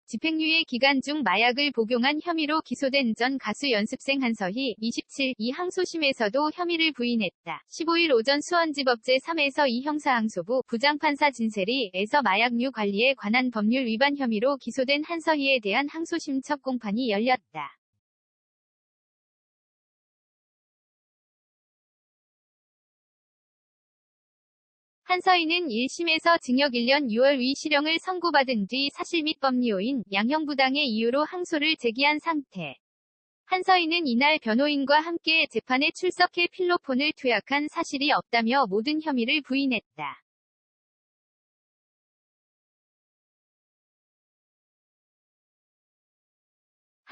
집행유예 기간 중 마약을 복용한 혐의로 기소된 전 가수 연습생 한서희 27, 이 항소심에서도 혐의를 부인했다. 15일 오전 수원지법 제3에서 2 형사항소부 부장판사 진세리에서 마약류 관리에 관한 법률 위반 혐의로 기소된 한서희에 대한 항소심 첫 공판이 열렸다. 한서희는 1심에서 징역 1년 6월 위실형을 선고받은 뒤 사실 및 법리요인, 양형부당의 이유로 항소를 제기한 상태. 한서희는 이날 변호인과 함께 재판에 출석해 필로폰을 투약한 사실이 없다며 모든 혐의를 부인했다.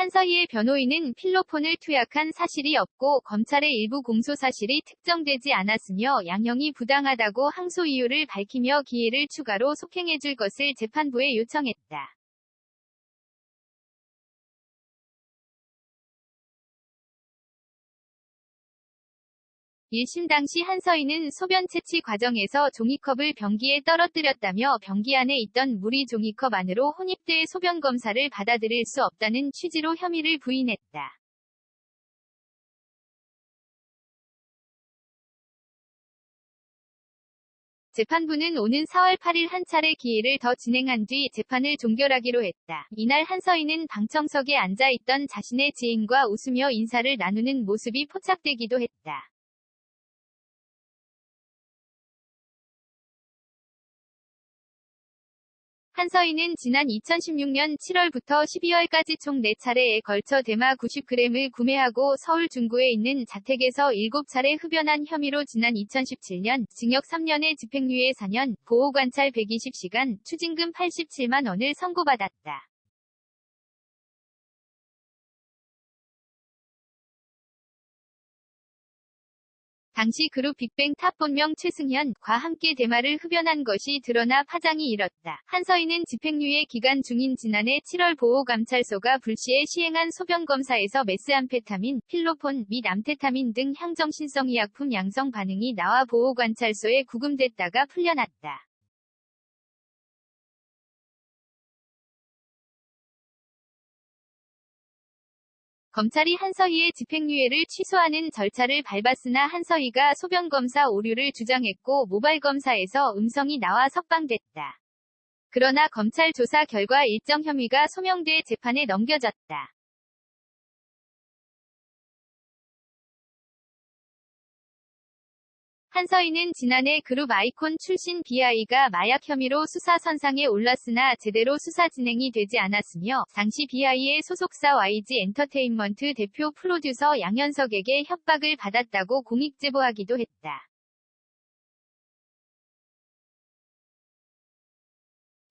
한서희의 변호인은 필로폰을 투약한 사실이 없고 검찰의 일부 공소사실이 특정되지 않았으며 양형이 부당하다고 항소 이유를 밝히며 기회를 추가로 속행해줄 것을 재판부에 요청했다. 일심 당시 한서희는 소변 채취 과정에서 종이컵을 변기에 떨어뜨렸다며 변기 안에 있던 물이 종이컵 안으로 혼입돼 소변 검사를 받아들일 수 없다는 취지로 혐의를 부인했다. 재판부는 오는 4월 8일 한 차례 기일을 더 진행한 뒤 재판을 종결하기로 했다. 이날 한서희는 방청석에 앉아 있던 자신의 지인과 웃으며 인사를 나누는 모습이 포착되기도 했다. 한서희는 지난 2016년 7월부터 12월까지 총 4차례에 걸쳐 대마 90g을 구매하고 서울 중구에 있는 자택에서 7차례 흡연한 혐의로 지난 2017년 징역 3년에 집행유예 4년, 보호관찰 120시간, 추징금 87만 원을 선고받았다. 당시 그룹 빅뱅 탑 본명 최승현과 함께 대마를 흡연한 것이 드러나 파장이 일었다. 한서희는 집행유예 기간 중인 지난해 7월 보호감찰소가 불시에 시행한 소변검사에서 메스암페타민, 필로폰 및 암테타민 등 향정신성의약품 양성 반응이 나와 보호관찰소에 구금됐다가 풀려났다. 검찰이 한서희의 집행유예를 취소하는 절차를 밟았으나 한서희가 소변검사 오류를 주장했고 모발검사에서 음성이 나와 석방됐다. 그러나 검찰 조사 결과 일정 혐의가 소명돼 재판에 넘겨졌다. 한서희는 지난해 그룹 아이콘 출신 비아이가 마약 혐의로 수사 선상에 올랐으나 제대로 수사 진행이 되지 않았으며 당시 비아이의 소속사 YG 엔터테인먼트 대표 프로듀서 양현석에게 협박을 받았다고 공익 제보하기도 했다.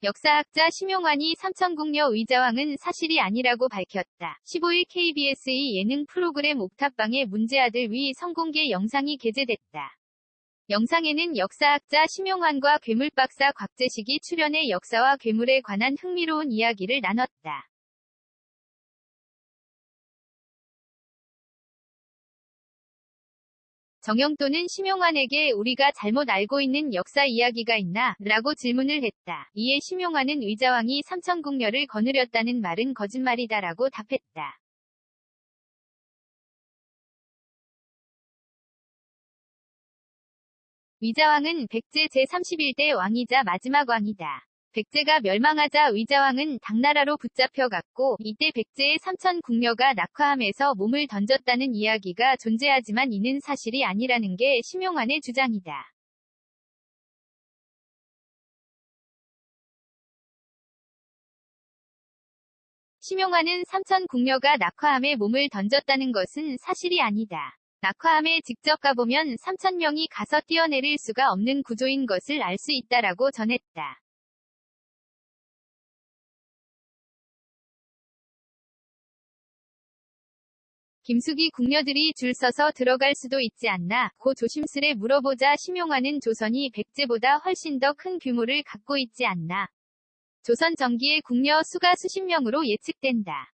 역사학자 심용환이 삼천궁녀 의자왕은 사실이 아니라고 밝혔다. 15일 KBS의 예능 프로그램 옥탑방의 문제아들 위 성공개 영상이 게재됐다. 영상에는 역사학자 심용환과 괴물박사 곽재식이 출연해 역사와 괴물에 관한 흥미로운 이야기를 나눴다. 정영돈은 심용환에게 우리가 잘못 알고 있는 역사 이야기가 있나? 라고 질문을 했다. 이에 심용환은 의자왕이 삼천궁녀를 거느렸다는 말은 거짓말이다라고 답했다. 의자왕은 백제 제31대 왕이자 마지막 왕이다. 백제가 멸망하자 의자왕은 당나라로 붙잡혀갔고 이때 백제의 삼천궁녀가 낙화함에서 몸을 던졌다는 이야기가 존재하지만 이는 사실이 아니라는 게 심용환의 주장이다. 심용환은 삼천궁녀가 낙화함에 몸을 던졌다는 것은 사실이 아니다. 낙화함에 직접 가보면 3,000명이 가서 뛰어내릴 수가 없는 구조인 것을 알 수 있다라고 전했다. 김숙이 궁녀들이 줄 서서 들어갈 수도 있지 않나? 고 조심스레 물어보자 심용환은 조선이 백제보다 훨씬 더 큰 규모를 갖고 있지 않나? 조선 전기의 궁녀 수가 수십 명으로 예측된다.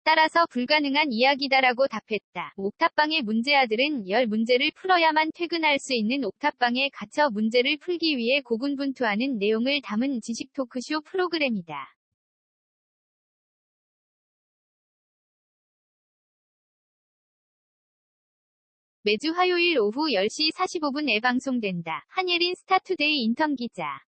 따라서 불가능한 이야기다라고 답했다. 옥탑방의 문제아들은 10문제를 풀어야만 퇴근할 수 있는 옥탑방에 갇혀 문제를 풀기 위해 고군분투하는 내용을 담은 지식 토크쇼 프로그램이다. 매주 화요일 오후 10시 45분에 방송된다. 한예린 스타투데이 인턴 기자.